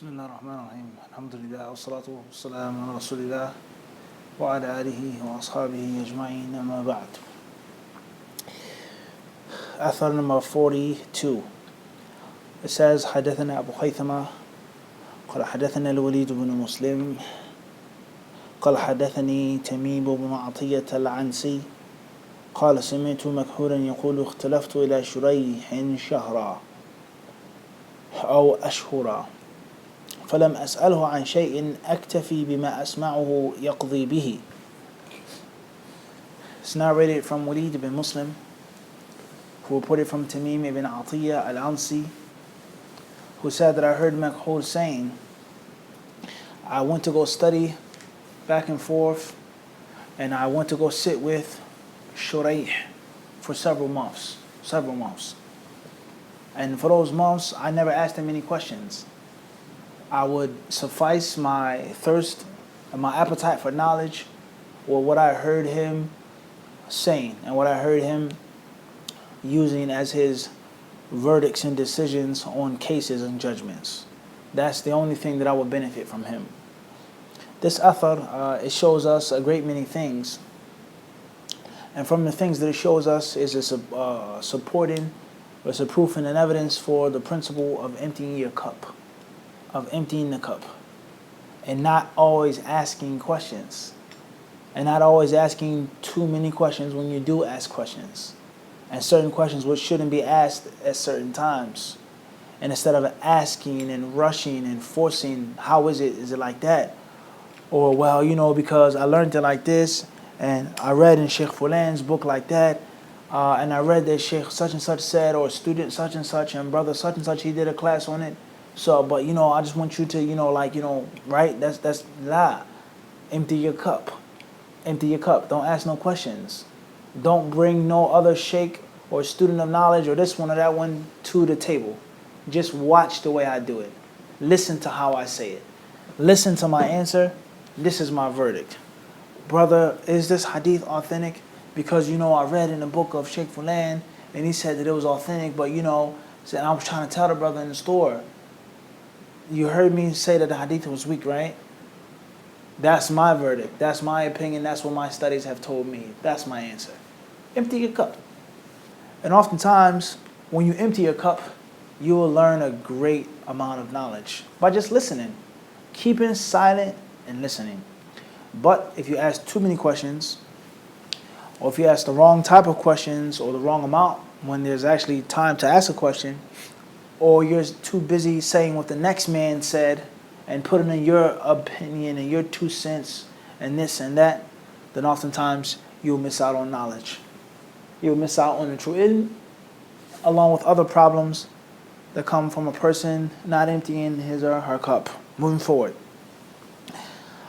بسم الله الرحمن الرحيم الحمد لله والصلاة والسلام على رسول الله وعلى آله وأصحابه أجمعين أما بعد. Athar number 42. It says حدثنا أبو خيثمة قال حدثنا الوليد بن مسلم قال حدثني تميم بن عطية العنسي قال سمعت مكحولا يقول اختلفت إلى شريح شهرا أو أشهرا فلم أسأله عن شيء أكتفي بما أسمعه يقضي به. It's narrated from Walid ibn Muslim, who reported from Tamim ibn Atiyah al-Ansi, who said that I heard Makhul saying, I went to go study back and forth, and I went to go sit with Shurayh for several months. And for those months, I never asked him any questions. I would suffice my thirst and my appetite for knowledge or what I heard him saying and what I heard him using as his verdicts and decisions on cases and judgments. That's the only thing that I would benefit from him. This athar, it shows us a great many things. And from the things that it shows us is it's supporting, it's a proof and an evidence for the principle of emptying your cup. Of emptying the cup and not always asking questions and not always asking too many questions when you do ask questions, and certain questions which shouldn't be asked at certain times. And instead of asking and rushing and forcing, how is it like that, or well, because I learned it like this and I read in Sheikh Fulan's book like that, and I read that Sheikh such and such said, or student such and such and brother such and such, he did a class on it. So, but I just want you to, right? That's la. Empty your cup. Empty your cup. Don't ask no questions. Don't bring no other sheikh or student of knowledge or this one or that one to the table. Just watch the way I do it. Listen to how I say it. Listen to my answer. This is my verdict. Brother, is this hadith authentic? Because, I read in the book of Sheikh Fulan and he said that it was authentic, but, said I was trying to tell the brother in the store, you heard me say that the hadith was weak, right? That's my verdict. That's my opinion. That's what my studies have told me. That's my answer. Empty your cup. And oftentimes, when you empty your cup, you will learn a great amount of knowledge by just listening, keeping silent and listening. But if you ask too many questions, or if you ask the wrong type of questions or the wrong amount when there's actually time to ask a question, or you're too busy saying what the next man said and putting in your opinion and your 2 cents and this and that, then oftentimes you'll miss out on knowledge. You'll miss out on the true ilm, along with other problems that come from a person not emptying his or her cup. Moving forward.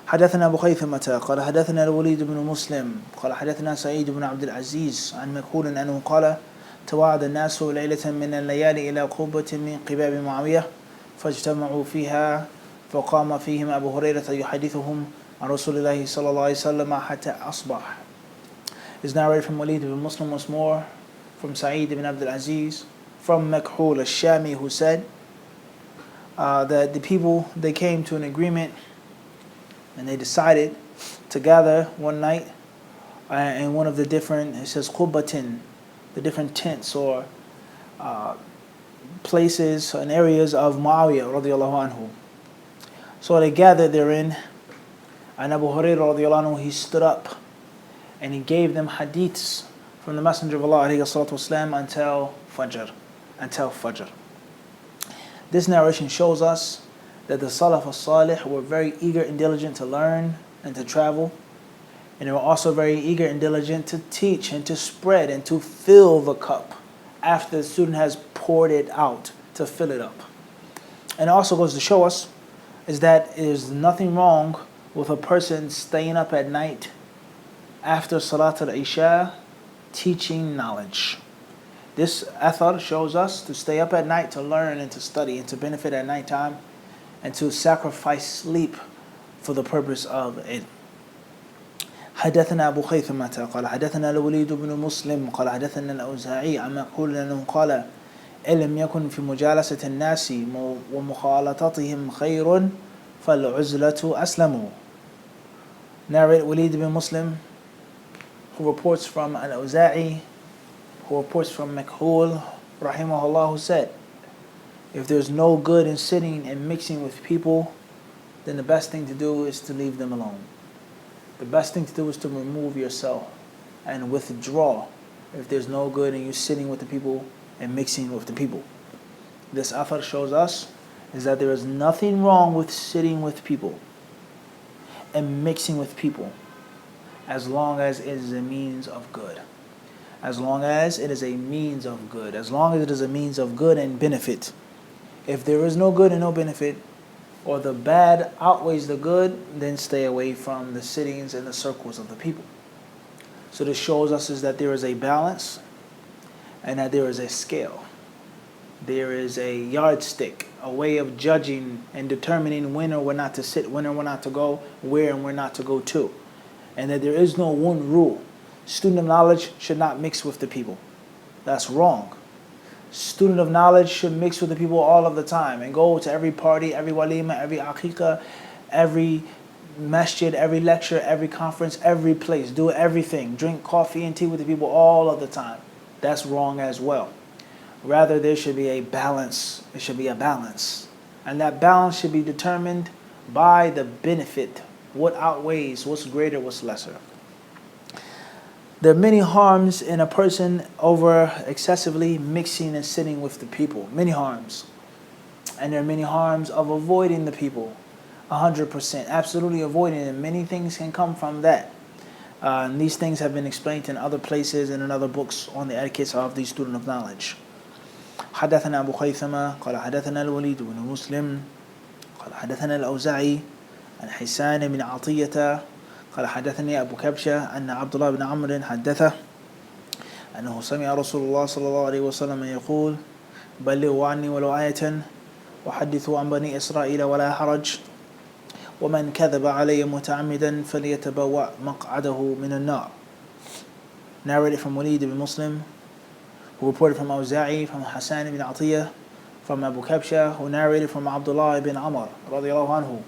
حدثنا أبو خيثمة قال حدثنا الوليد بن مسلم قال حدثنا سعيد بن عبد العزيز عن مكحول أنه قال توعد الناس ليلة من الليالي إلى قبة من قباب معاوية فاجتمعوا فيها فقام فيهم أبو هريرة يحدثهم عن رسول الله صلى الله عليه وسلم حتى أصبح. Is narrated from Walid ibn Muslim once more, from Sa'id ibn Abdul Aziz, from Makhul al-Shami, who said that the people, they came to an agreement and they decided to gather one night in one of the different, it says Qubbatin, the different tents or places and areas of Muawiyah radiallahu anhu. So they gathered therein, and Abu Hurairah radiallahu anhu, he stood up and he gave them hadiths from the Messenger of Allah alayhi salatu wasalam until Fajr. This narration shows us that the Salaf as-Salih were very eager and diligent to learn and to travel. And they were also very eager and diligent to teach and to spread and to fill the cup after the student has poured it out, to fill it up. And it also goes to show us is that there's nothing wrong with a person staying up at night after Salat al-Isha teaching knowledge. This athar shows us to stay up at night to learn and to study and to benefit at nighttime and to sacrifice sleep for the purpose of it. حدثنا أبو خيثمة قال حدثنا الوليد بن مسلم قال حدثنا الأوزاعي عن مكحول أنه قال إلم يكن في مجالسة الناس ومخالطتهم خير فالعزلة أسلم. Narrated Walid bin Muslim, who reports from Al-Awza'i, who reports from Makhul, rahimahullah, who said, if there's no good in sitting and mixing with people, then the best thing to do is to leave them alone. The best thing to do is to remove yourself and withdraw if there's no good in you sitting with the people and mixing with the people. This athar shows us is that there is nothing wrong with sitting with people and mixing with people as long as it is a means of good. As long as it is a means of good. As long as it is a means of good and benefit. If there is no good and no benefit, or the bad outweighs the good, then stay away from the sittings and the circles of the people. So this shows us is that there is a balance and that there is a scale. There is a yardstick, a way of judging and determining when or when not to sit, when or when not to go, where and where not to go to. And that there is no one rule. Student of knowledge should not mix with the people. That's wrong. Student of knowledge should mix with the people all of the time and go to every party, every walima, every aqiqah, every masjid, every lecture, every conference, every place. Do everything. Drink coffee and tea with the people all of the time. That's wrong as well. Rather, there should be a balance. There should be a balance. And that balance should be determined by the benefit. What outweighs, what's greater, what's lesser. There are many harms in a person over excessively mixing and sitting with the people. Many harms. And there are many harms of avoiding the people. 100%. Absolutely avoiding them. Many things can come from that. And these things have been explained in other places and in other books on the etiquette of the student of knowledge. حدثنا أبو خيثمة قال حدثنا الوليد بن مسلم قال حدثنا الأوزاعي عن حسان بن عطية قال حدثني أبو كبشة أن عبد الله بن عمرو حدثه أنه سمع رسول الله صلى الله عليه وسلم يقول بلغوا عني ولو آية وحدثوا عن بني إسرائيل ولا حرج ومن كذب علي متعمدا فليتبوأ مقعده من النار. Narrated from Walid ibn Muslim, who reported from Awza'i, from Hassan ibn Atiyah, from Abu Kabsha, who narrated from Abdullah ibn Amr radiyallahu anhu,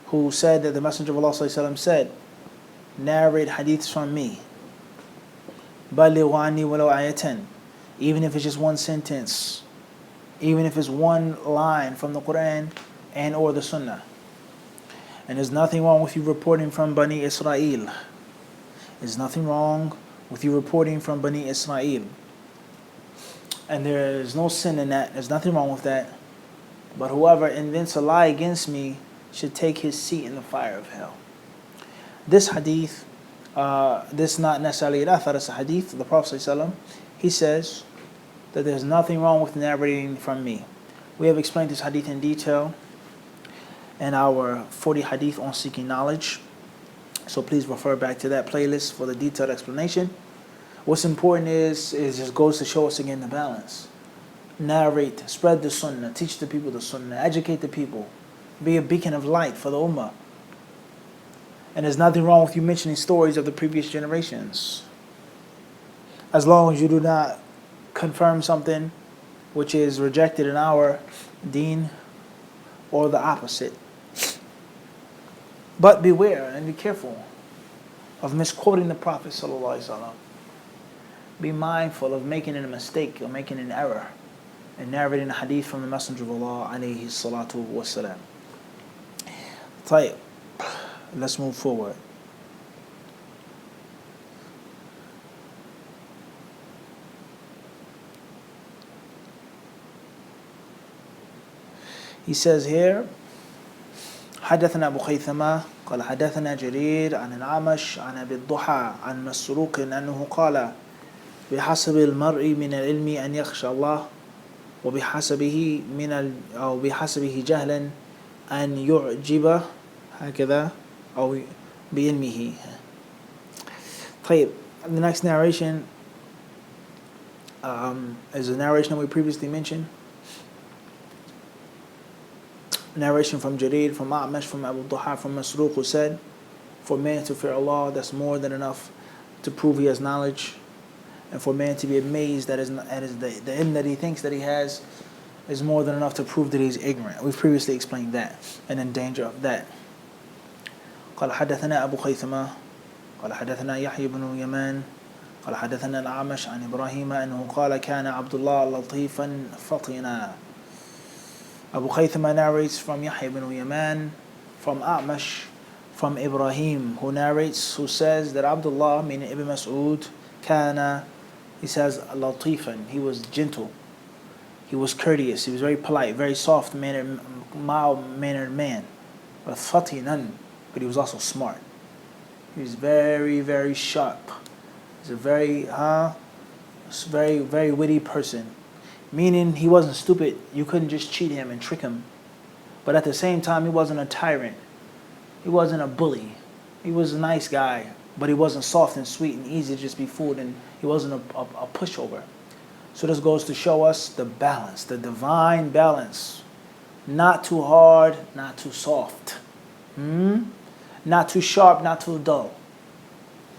who said that the Messenger of Allah sallallahu alaihi wasallam said, narrate hadiths from me. بَلِّغُوا عَنِّي وَلَوْ آيَةً. Even if it's just one sentence, even if it's one line from the Quran and or the Sunnah. And there's nothing wrong with you reporting from Bani Israel. There's nothing wrong with you reporting from Bani Israel. And there is no sin in that. There's nothing wrong with that. But whoever invents a lie against me should take his seat in the fire of hell. This hadith, this is not necessarily an athar, it's a hadith. The Prophet ﷺ, he says that there's nothing wrong with narrating from me. We have explained this hadith in detail in our 40 hadith on seeking knowledge. So please refer back to that playlist for the detailed explanation. What's important is just goes to show us again the balance. Narrate, spread the sunnah, teach the people the sunnah, educate the people, be a beacon of light for the ummah. And there's nothing wrong with you mentioning stories of the previous generations. As long as you do not confirm something which is rejected in our deen or the opposite. But beware and be careful of misquoting the Prophet ﷺ. Be mindful of making a mistake or making an error and narrating a hadith from the Messenger of Allah alayhi salatu wasalam. طيب, let's move forward. He says here, حدثنا أبو خيثمة قال حدثنا جرير عن الأعمش عن أبي الضحى عن مسروق أنه قال بحسب المرء من العلم أن يخشى الله وبحسبه أو بحسبه جهلا أن يعجب هكذا أو بعلمه. طيب, the next narration is a narration that we previously mentioned. Narration from Jarir, from A'mash, from Abu Duha, from Masruq, who said, for man to fear Allah, that's more than enough to prove he has knowledge. and for man to be amazed at the ilm that he thinks that he has is more than enough to prove that he's ignorant. We've previously explained that and in danger of that. قال حدثنا أبو خيثمة قال حدثنا يحيى بن يمان قال حدثنا الأعمش عن إبراهيم أنه قال كان عبد الله لطيفا فطنا. Abu Khaythama narrates from Yahya ibn Yaman, from A'mash, from Ibrahim, who narrates, who says that Abdullah, meaning Ibn Mas'ud, kana, he says, latifan, he was gentle, he was courteous, he was very polite, very soft-mannered, mild-mannered man. But fatinan, but he was also smart. He was very, very sharp. He's a very, very witty person. Meaning he wasn't stupid. You couldn't just cheat him and trick him. But at the same time, he wasn't a tyrant. He wasn't a bully. He was a nice guy, but he wasn't soft and sweet and easy to just be fooled, and he wasn't a pushover. So this goes to show us the balance, the divine balance. Not too hard, not too soft. Not too sharp, not too dull.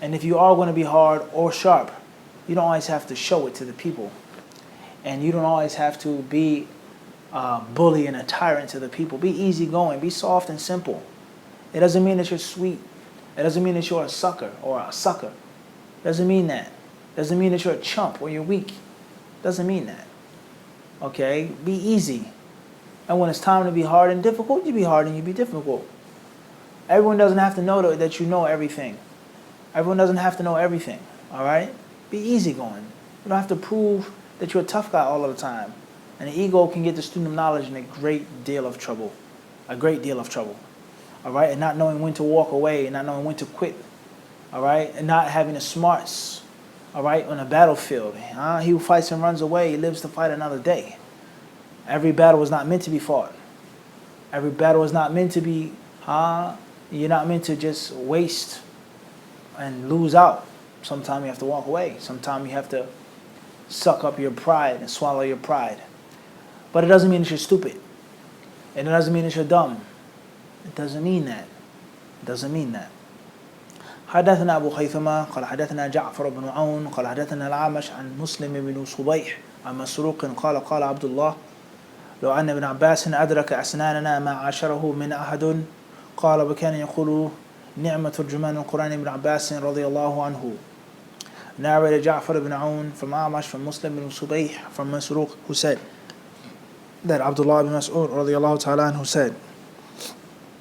And if you are going to be hard or sharp, you don't always have to show it to the people. And you don't always have to be a bully and a tyrant to the people. Be easygoing. Be soft and simple. It doesn't mean that you're sweet. It doesn't mean that you're a sucker or a sucker. It doesn't mean that. It doesn't mean that you're a chump or you're weak. It doesn't mean that. Okay? Be easy. And when it's time to be hard and difficult, you be hard and you be difficult. Everyone doesn't have to know that you know everything. Everyone doesn't have to know everything. All right? Be easygoing. You don't have to prove that you're a tough guy all of the time. And the ego can get the student of knowledge in a great deal of trouble. A great deal of trouble. All right? And not knowing when to walk away, and not knowing when to quit. All right? And not having the smarts. All right? On a battlefield. He who fights and runs away, he lives to fight another day. Every battle is not meant to be fought. Every battle is not meant to be, you're not meant to just waste and lose out. Sometimes you have to walk away. Sometimes you have to suck up your pride and swallow your pride. But it doesn't mean that you're stupid. And it doesn't mean that you're dumb. It doesn't mean that. It doesn't mean that. حدثنا أبو خيثمة قال حدثنا جعفر بن عون قال حدثنا الأعمش عن مسلم بن صبيح عن مسروق قال عبد الله لو أن ابن عباس أدرك أسناننا ما عاشره من أحد قال وكان يقول نعمة ترجمان القرآن ابن عباس رضي الله عنه. Narrated Ja'far ibn Aun from A'mash, from Muslim ibn Subayh, from Masruq, who said that Abdullah ibn Mas'ud radiyallahu ta'ala anhu said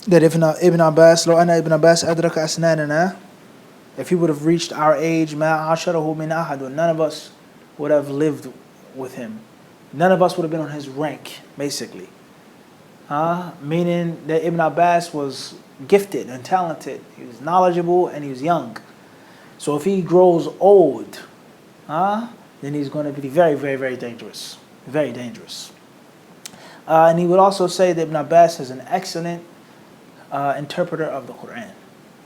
that if Ibn Abbas, لو أن Ibn Abbas أدرك أسناننا, if he would have reached our age, ما عاشره من أحد, none of us would have lived with him. None of us would have been on his rank, basically. Meaning that Ibn Abbas was gifted and talented. He was knowledgeable and he was young. So if he grows old, then he's going to be very, very, very dangerous. Very dangerous. And he would also say that Ibn Abbas is an excellent interpreter of the Quran.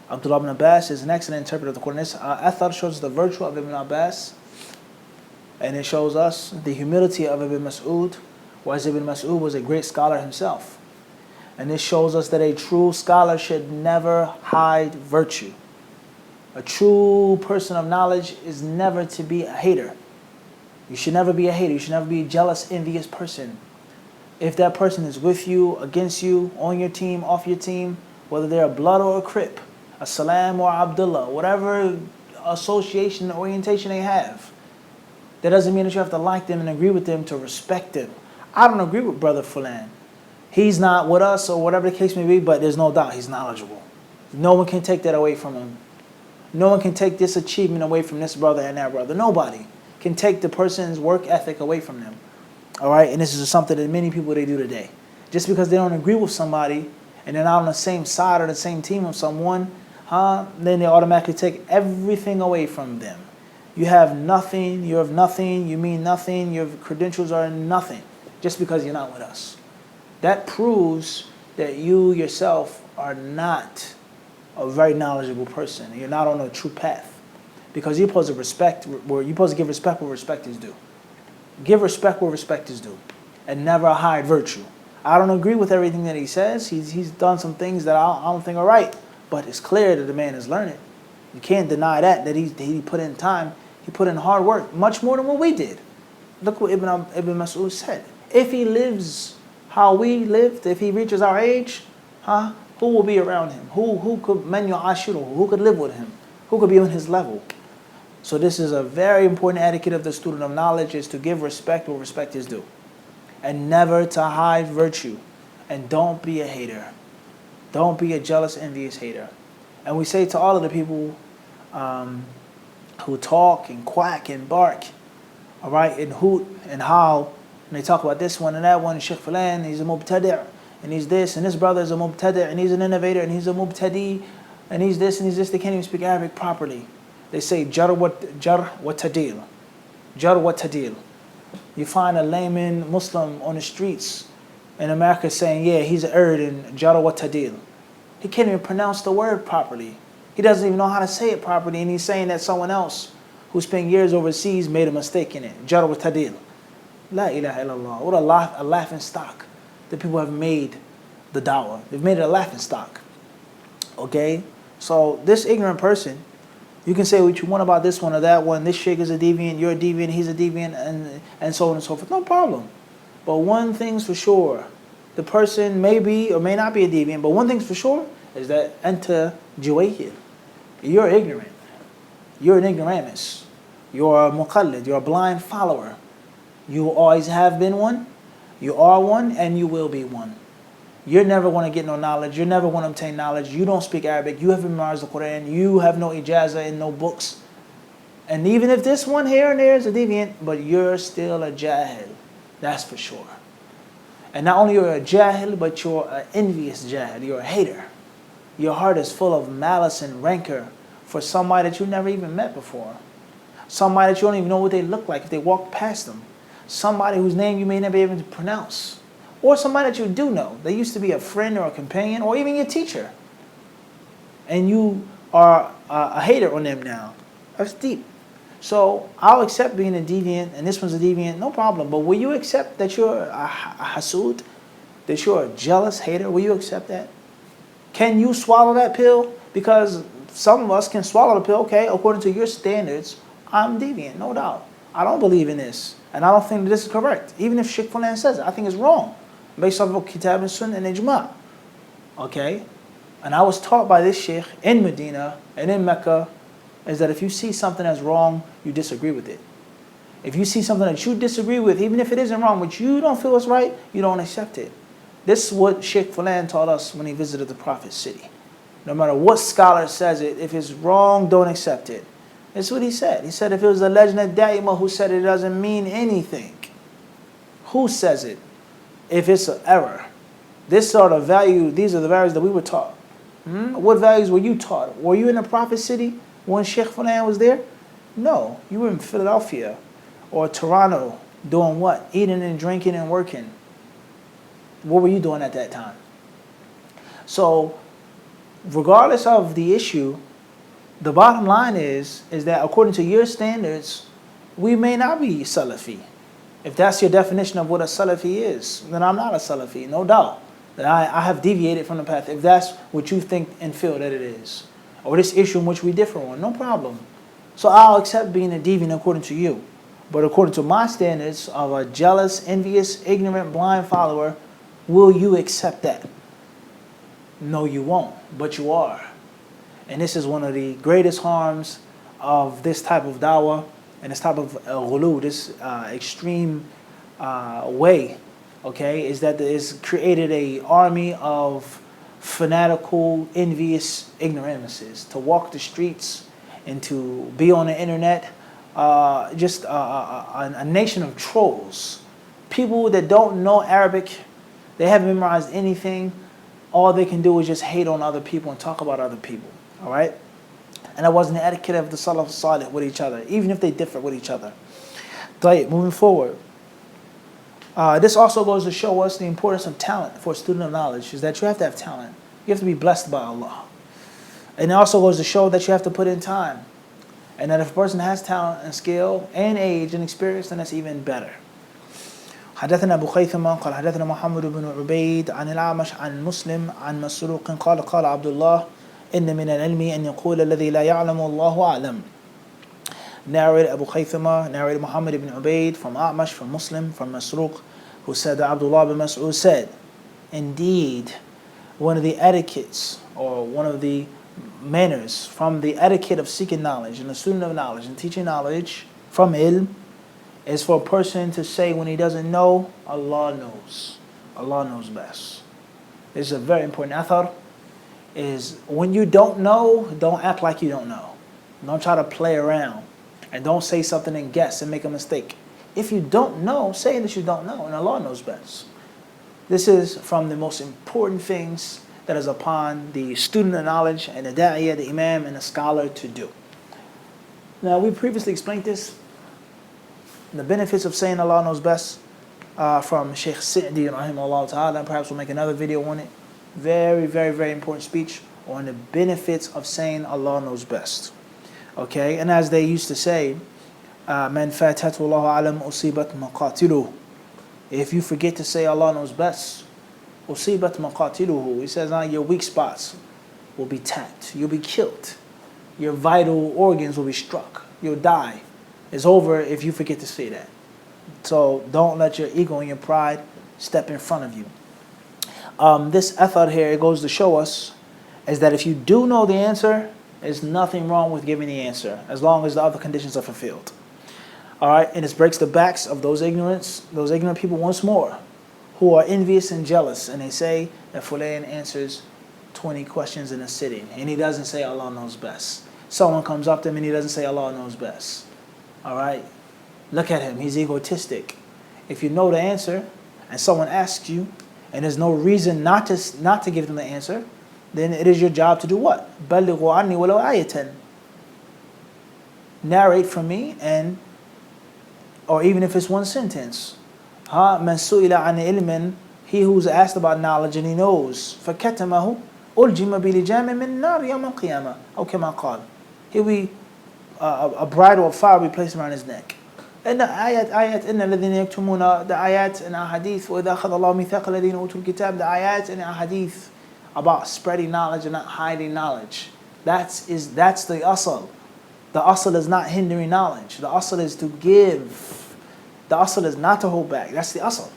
Abdullah ibn Abbas is an excellent interpreter of the Quran. This athar shows the virtue of Ibn Abbas, and it shows us the humility of Ibn Mas'ud, whereas Ibn Mas'ud was a great scholar himself. And this shows us that a true scholar should never hide virtue. A true person of knowledge is never to be a hater. You should never be a hater. You should never be a jealous, envious person. If that person is with you, against you, on your team, off your team, whether they're a blood or a crip, a Salam or Abdullah, whatever association, orientation they have, that doesn't mean that you have to like them and agree with them to respect them. I don't agree with Brother Fulan. He's not with us or whatever the case may be, but there's no doubt he's knowledgeable. No one can take that away from him. No one can take this achievement away from this brother and that brother. Nobody can take the person's work ethic away from them. All right? And this is something that many people, they do today. Just because they don't agree with somebody and they're not on the same side or the same team of someone, then they automatically take everything away from them. You have nothing, you have nothing, you mean nothing, your credentials are nothing, just because you're not with us. That proves that you yourself are not a very knowledgeable person. You're not on a true path. Because you're supposed to give respect where respect is due. Give respect where respect is due. And never hide virtue. I don't agree with everything that he says. He's done some things that I don't think are right. But it's clear that the man is learning. You can't deny that he put in time. He put in hard work, much more than what we did. Look what Ibn Mas'ud said. If he lives how we lived, if he reaches our age, who will be around him? Who could who could live with him? Who could be on his level? So this is a very important etiquette of the student of knowledge, is to give respect where respect is due. And never to hide virtue. And don't be a hater. Don't be a jealous, envious hater. And we say to all of the people who talk and quack and bark, all right, and hoot and howl, and they talk about this one and that one, Sheikh Fulan, he's a mubtadi', and he's this, and this brother is a mubtadi', and he's an innovator, and he's a mubtadi', and he's this, and he's this. They can't even speak Arabic properly. They say jar wa tadil. Jar wa tadil. You find a layman Muslim on the streets in America saying, yeah, he's an erd in jar wa tadil. He can't even pronounce the word properly. He doesn't even know how to say it properly, and he's saying that someone else who spent years overseas made a mistake in it. Jar wa tadil. La ilaha illallah. What a laughing stock that people have made the dawah. They've made it a laughing stock. Okay? So this ignorant person, you can say what you want about this one or that one. This sheikh is a deviant, you're a deviant, he's a deviant, and so on and so forth. No problem. But one thing's for sure. The person may be or may not be a deviant, but one thing's for sure is that anta juwayhil. You're ignorant. You're an ignoramus. You're a muqallid. You're a blind follower. You always have been one. You are one, and you will be one. You're never going to get no knowledge. You're never going to obtain knowledge. You don't speak Arabic. You haven't memorized the Quran. You have no ijazah and no books. And even if this one here and there is a deviant, but you're still a jahil. That's for sure. And not only you're a jahil, but you're an envious jahil. You're a hater. Your heart is full of malice and rancor for somebody that you never even met before. Somebody that you don't even know what they look like if they walk past them. Somebody whose name you may never be able to pronounce. Or somebody that you do know. They used to be a friend or a companion or even your teacher. And you are a hater on them now. That's deep. So I'll accept being a deviant, and this one's a deviant, no problem. But will you accept that you're a hasud? That you're a jealous hater? Will you accept that? Can you swallow that pill? Because some of us can swallow the pill. Okay, according to your standards, I'm deviant, no doubt. I don't believe in this. And I don't think that this is correct. Even if Sheikh Fulan says it, I think it's wrong. Based off of Kitab and Sunnah and Ijma'. Okay? And I was taught by this Sheikh in Medina and in Mecca is that if you see something that's wrong, you disagree with it. If you see something that you disagree with, even if it isn't wrong, but you don't feel it's right, you don't accept it. This is what Sheikh Fulan taught us when he visited the Prophet's city. No matter what scholar says it, if it's wrong, don't accept it. That's what he said. He said if it was the Lajna Da'ima who said it, doesn't mean anything. Who says it? If it's an error. This sort of value, these are the values that we were taught. What values were you taught? Were you in the Prophet's city when Sheikh Fulan was there? No. You were in Philadelphia or Toronto doing what? Eating and drinking and working. What were you doing at that time? So, regardless of the issue, the bottom line is that according to your standards, we may not be Salafi. If that's your definition of what a Salafi is, then I'm not a Salafi, no doubt. That I have deviated from the path. If that's what you think and feel that it is. Or this issue in which we differ on, no problem. So I'll accept being a deviant according to you. But according to my standards of a jealous, envious, ignorant, blind follower, will you accept that? No, you won't, but you are. And this is one of the greatest harms of this type of dawah and this type of ghulu, this extreme way, okay, is that it's created an army of fanatical, envious ignoramuses to walk the streets and to be on the internet, just a nation of trolls. People that don't know Arabic, they haven't memorized anything. All they can do is just hate on other people and talk about other people. All right? And that wasn't the etiquette of the Salaf Salih with each other, even if they differ with each other. Right, moving forward. This also goes to show us the importance of talent for a student of knowledge, is that you have to have talent. You have to be blessed by Allah. And it also goes to show that you have to put in time. And that if a person has talent and skill and age and experience, then that's even better. حدثنا أبو خيثمة قال حدثنا محمد بن عبيد عن الأعمش عن مسلم عن مسروق قال قال عبد الله إن من العلم أن يقول الذي لا يعلم الله أعلم narrated Abu Khaythama, narrated Muhammad ibn Ubaid from A'mash, from Muslim, from Masruq, who said that Abdullah bin Mas'ud said, indeed, one of the etiquettes, or one of the manners from the etiquette of seeking knowledge and the student of knowledge and teaching knowledge from ilm, is for a person to say when he doesn't know, Allah knows. Allah knows best. This is a very important athar. Is when you don't know, don't act like you don't know. Don't try to play around. And don't say something and guess and make a mistake. If you don't know, say that you don't know, and Allah knows best. This is from the most important things that is upon the student of knowledge and the da'iyah, the imam, and the scholar to do. Now, we previously explained this. The benefits of saying Allah knows best from Shaykh Sa'di, rahimahullah ta'ala, and perhaps we'll make another video on it. Very, very, very important speech on the benefits of saying Allah knows best. Okay, and as they used to say, Man fatatu Allahu alam usibat maqatiluhu. If you forget to say Allah knows best, usibat maqatiluhu. He says, your weak spots will be tapped. You'll be killed. Your vital organs will be struck. You'll die. It's over if you forget to say that. So don't let your ego and your pride step in front of you. This athar here, it goes to show us, is that if you do know the answer, there's nothing wrong with giving the answer, as long as the other conditions are fulfilled. Alright, and this breaks the backs of those ignorant people once more, who are envious and jealous, and they say that Fulan answers 20 questions in a sitting, and he doesn't say Allah knows best. Someone comes up to him and he doesn't say Allah knows best. Alright, look at him, he's egotistic. If you know the answer, and someone asks you, and there's no reason not to give them the answer, then it is your job to do what? بَلِّغُوا عَنِّي وَلَوْ آيَةً. Narrate from me, and or even if it's one sentence. مَنْ سُئِلَ عَنِ عِلْمٍ. He who's asked about knowledge and he knows. فَكَتَمَهُ أُلْجِمَ بِلِجَامٍ مِنْ نَارِ يَوْمَ الْقِيَامَةِ أو كما قال. He'll be a bridle of fire will be placed around his neck. And the ayat إن الذين يكتمون, the ayat in our hadith, وإذا أخذ الله ميثاق الذين أوتوا الكتاب, the ayat in our hadith about spreading knowledge and not hiding knowledge. That's the asal. The asal is not hindering knowledge. The asal is to give. The asal is not to hold back. That's the asal.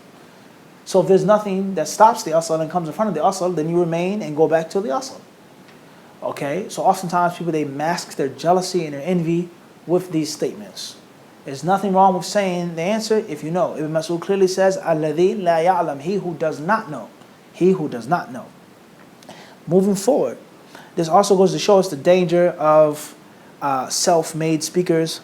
So if there's nothing that stops the asal and comes in front of the asal, then you remain and go back to the asal. Okay? So oftentimes people, they mask their jealousy and their envy with these statements. There's nothing wrong with saying the answer if you know. Ibn Mas'ud clearly says, الَّذِي لَا يَعْلَمْ. He who does not know. He who does not know. Moving forward, this also goes to show us the danger of self-made speakers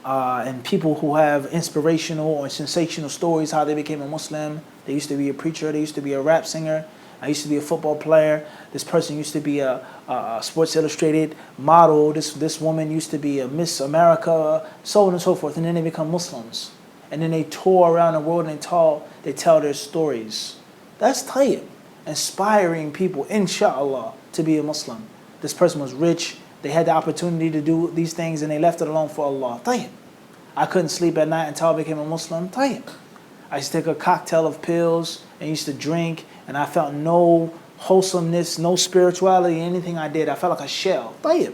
and people who have inspirational or sensational stories, how they became a Muslim. They used to be a preacher, they used to be a rap singer, I used to be a football player, this person used to be a Sports Illustrated model, this woman used to be a Miss America, so on and so forth, and then they become Muslims. And then they tour around the world and they tell their stories. That's tayyib. Inspiring people, inshallah, to be a Muslim. This person was rich, they had the opportunity to do these things and they left it alone for Allah. Tayyib. I couldn't sleep at night until I became a Muslim. Tayyib. I used to take a cocktail of pills and used to drink, and I felt no wholesomeness, no spirituality, anything I did. I felt like a shell. Tayyib.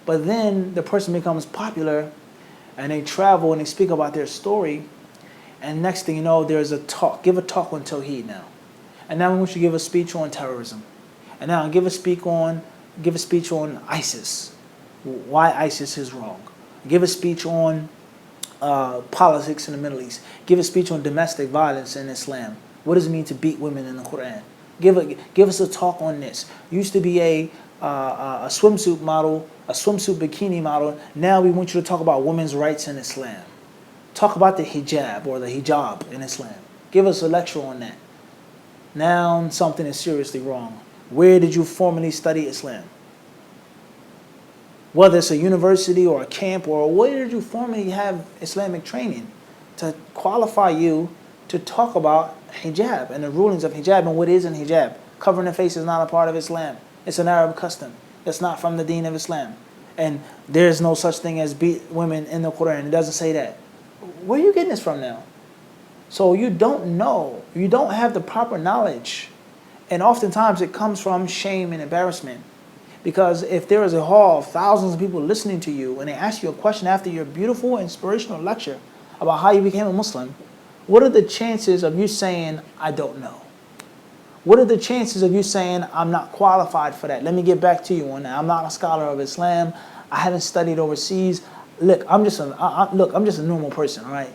But then the person becomes popular and they travel and they speak about their story, and next thing you know, there's a talk. Give a talk on Tawheed now. And now we want you to give a speech on terrorism. And now give a speech on ISIS. Why ISIS is wrong. Give a speech on politics in the Middle East. Give a speech on domestic violence in Islam. What does it mean to beat women in the Quran? Give us a talk on this. You used to be a swimsuit model, a swimsuit bikini model. Now we want you to talk about women's rights in Islam. Talk about the hijab or the hijab in Islam. Give us a lecture on that. Now something is seriously wrong. Where did you formally study Islam? Whether it's a university or a camp, or where did you formally have Islamic training to qualify you to talk about hijab and the rulings of hijab and what is in hijab? Covering the face is not a part of Islam. It's an Arab custom. It's not from the deen of Islam. And there's no such thing as beat women in the Quran. It doesn't say that. Where are you getting this from now? So you don't know. You don't have the proper knowledge. And oftentimes it comes from shame and embarrassment. Because if there is a hall of thousands of people listening to you and they ask you a question after your beautiful, inspirational lecture about how you became a Muslim, what are the chances of you saying, I don't know? What are the chances of you saying, I'm not qualified for that? Let me get back to you on that. I'm not a scholar of Islam. I haven't studied overseas. Look, I'm just a normal person, all right?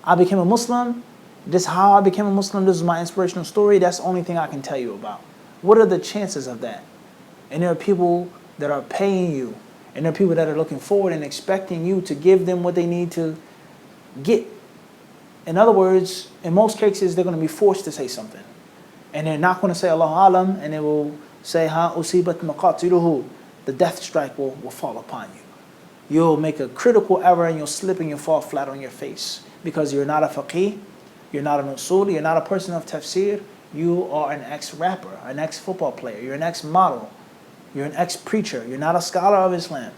I became a Muslim. This is how I became a Muslim. This is my inspirational story. That's the only thing I can tell you about. What are the chances of that? And there are people that are paying you, and there are people that are looking forward and expecting you to give them what they need to get. In other words, in most cases, they're going to be forced to say something. And they're not going to say Allahu Alam, and they will say, Ha usibat maqatiluhu. The death strike will fall upon you. You'll make a critical error and you'll slip and you'll fall flat on your face. Because you're not a faqih, you're not an usul, you're not a person of tafsir, you are an ex-rapper, an ex-football player, you're an ex-model, you're an ex-preacher, you're not a scholar of Islam.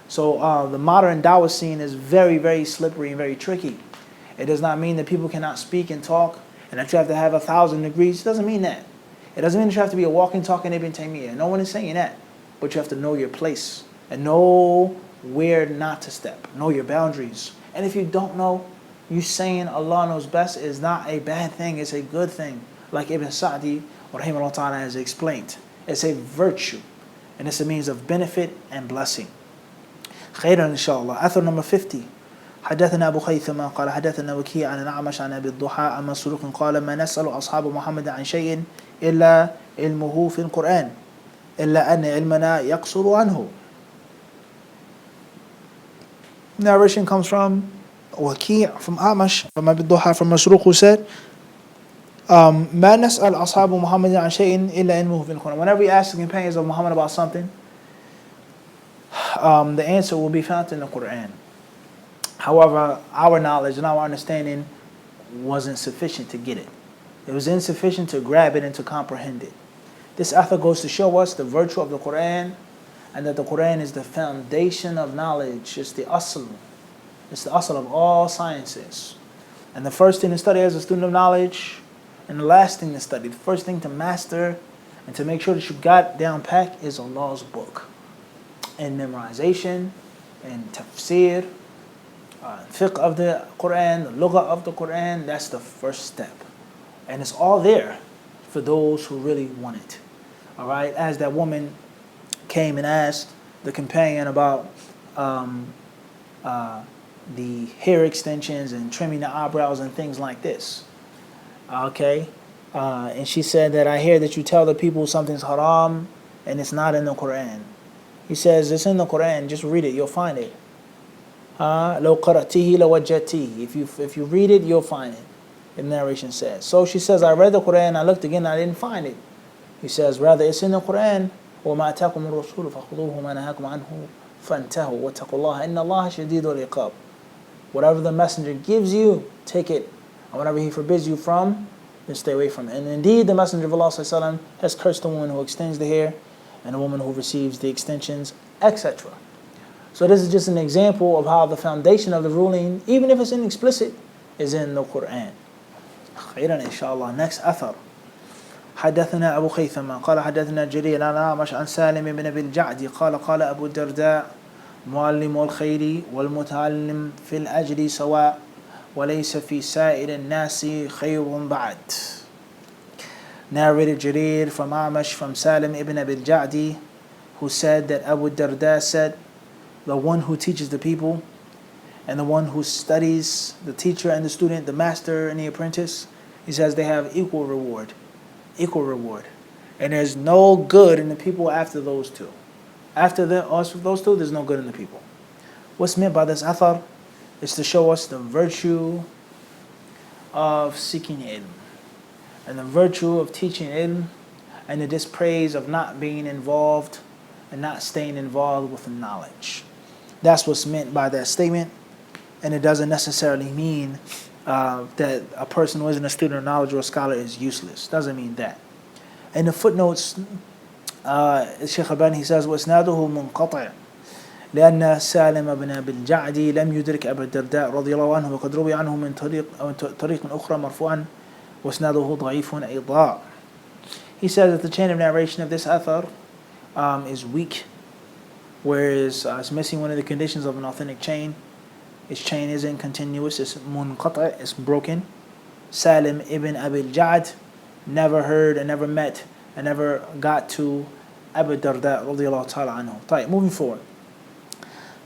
So the modern dawah scene is very, very slippery and very tricky. It does not mean that people cannot speak and talk and that you have to have 1,000 degrees. It doesn't mean that. It doesn't mean that you have to be a walking, talking Ibn Taymiyyah. No one is saying that. But you have to know your place and know where not to step. Know your boundaries. And if you don't know, you saying Allah knows best is not a bad thing. It's a good thing. Like Ibn Sa'di rahimahullah ta'ala has explained. It's a virtue. And it's a means of benefit and blessing. خيرا إن شاء الله. Athar number 50. حدثنا أبو خيثمة قال حدثنا وكيع عن الأعمش عن أبي الضحى عن مسروق قال ما نسأل أصحاب محمد عن شيء إلا علمه في القرآن إلا أن علمنا يقصر عنه. Narration comes from Waki' from Amash, from Abi Duha, from Masruq, who said, ما نسأل أصحاب محمد عن شيء إلا علمه في القرآن. Whenever we ask the companions of Muhammad about something, the answer will be found in the Quran. However, our knowledge and our understanding wasn't sufficient to get it. It was insufficient to grab it and to comprehend it. This athar goes to show us the virtue of the Quran, and that the Quran is the foundation of knowledge. It's the asl. It's the asl of all sciences. And the first thing to study as a student of knowledge, and the last thing to study, the first thing to master and to make sure that you got down pat is Allah's book. And memorization, and tafsir, fiqh of the Quran, the lughah of the Quran, that's the first step. And it's all there for those who really want it. All right, as that woman came and asked the companion about the hair extensions and trimming the eyebrows and things like this. Okay, and she said that I hear that you tell the people something's haram and it's not in the Quran. He says it's in the Quran. Just read it, you'll find it. لو قرأته لوجدته. If you read it, you'll find it. The narration says. So she says, I read the Quran, I looked again, I didn't find it. He says, rather it's in the Quran. وما أتاكم الرسول فخذوه وما نهاكم عنه فانتهوا واتقوا الله إن الله شديد العقاب. Whatever the messenger gives you, take it. And whatever he forbids you from, then stay away from it. And indeed, the Messenger of Allah ﷺ has cursed the woman who extends the hair and the woman who receives the extensions, etc. So this is just an example of how the foundation of the ruling, even if it's inexplicit, is in the Quran. خيرا إن شاء الله. Next أثر. حدثنا أبو خيثمة قال حدثنا جرير عن الأعمش عن سالم بن أبي الجعد قال قال أبو الدرداء معلم الخير والمتعلم في الأجر سواء وليس في سائر الناس خير بعد. Narrated Jarir from Amash from Salim ibn Abi al-Ja'di, who said that Abu Darda said, the one who teaches the people and the one who studies, the teacher and the student, the master and the apprentice, he says they have equal reward. Equal reward. And there's no good in the people after those two. After those two, there's no good in the people. What's meant by this athar is to show us the virtue of seeking ilm, and the virtue of teaching ilm, and the dispraise of not being involved and not staying involved with the knowledge. That's what's meant by that statement, and it doesn't necessarily mean that a person who isn't a student of knowledge or a scholar is useless. Doesn't mean that. In the footnotes, Shaykh Albani, he says, وَإِسْنَادُهُ مُنْقَطِعٌ لأن سالم بن أبي الجعد لم يدرك أبا الدرداء رضي الله عنه وقد روي عنه من طريق أخرى مرفوعا وإسناده ضعيف أيضا. He says that the chain of narration of this athar is weak, whereas it's missing one of the conditions of an authentic chain. Its chain isn't continuous, it's munqata', it's broken. Salim ibn Abi al-Ja'd never heard and never met and never got to Abu Darda radiallahu ta'ala anhu. طيب, moving forward.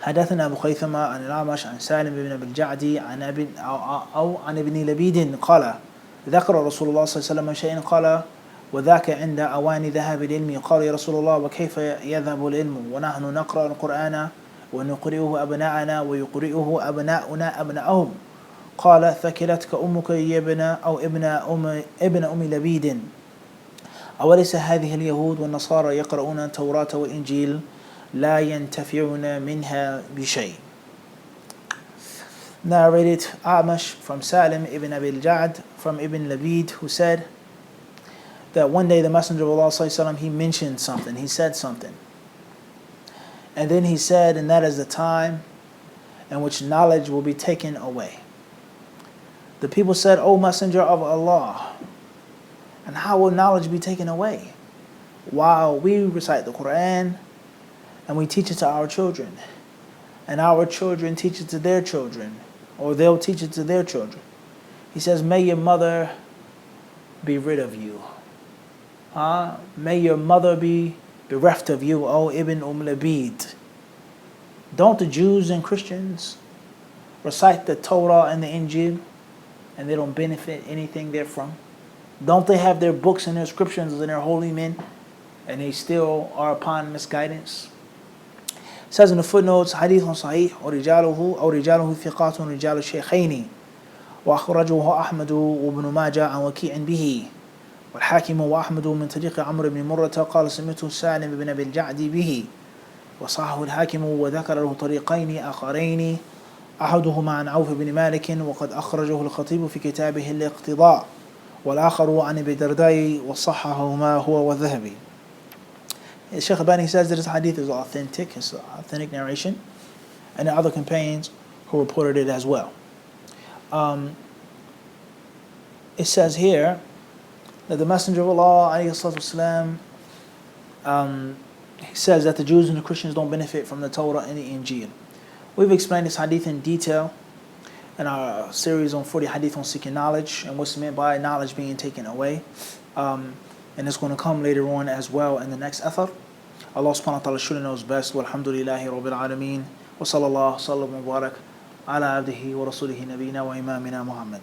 حدثنا أبو خيثمة عن الأعمش عن سالم بن أبي الجعد عن ابن لبيد قال ذكر رسول الله صلى الله عليه وسلم شيئا قال وذاك عند أوان ذهاب العلم قال يا رسول الله وكيف يذهب العلم ونحن نقرأ القرآن ونقرئه أبناءنا ويقرئه أبناؤنا أبناءهم قال ثكلتك أمك يا ابن أو ابن أم لبيد أوليس هذه اليهود والنصارى يقرؤون التوراة والإنجيل لا ينتفعون منها بشيء. Narrated Amash from Salim ibn Abi al-Ja'd from Ibn Labid, who said that one day the Messenger of Allah ﷺ, he mentioned something, he said something. And then he said, and that is the time in which knowledge will be taken away. The people said, O Messenger of Allah, and how will knowledge be taken away? While we recite the Quran and we teach it to our children, and our children teach it to their children, or they'll teach it to their children. He says, may your mother be rid of you. May your mother be bereft of you, O Ibn Labid. Don't the Jews and Christians recite the Torah and the Injil and they don't benefit anything therefrom? Don't they have their books and their scriptures and their holy men and they still are upon misguidance? It says in the footnotes, Hadith Sahih, ورجاله ثقات رجال الشيخين وأخرجه أحمد وابن ماجه عن وكيع به والحاكم وأحمد من طريق عمرو بن مرة قال سمعت سالم بن أبي الجعد به وصححه الحاكم وذكر له طريقين آخرين أحدهما عن عوف بن مالك وقد أخرجه الخطيب في كتابه الاقتضاء والآخر عن أبي الدرداء وصححهما هو والذهبي. Shaykh Albani says that this hadith is authentic, it's an authentic narration, and the other companions who reported it as well. It says here that the Messenger of Allah والسلام, he says that the Jews and the Christians don't benefit from the Torah and the Injil. We've explained this hadith in detail in our series on 40 hadith on seeking knowledge and what's meant by knowledge being taken away. And it's going to come later on as well in the next athar. Allah subhanahu wa ta'ala surely knows best. Walhamdulillahi rabbil alameen. Wa sallallahu sallam wa barak ala abdihi wa rasulihi nabina wa imamina Muhammad.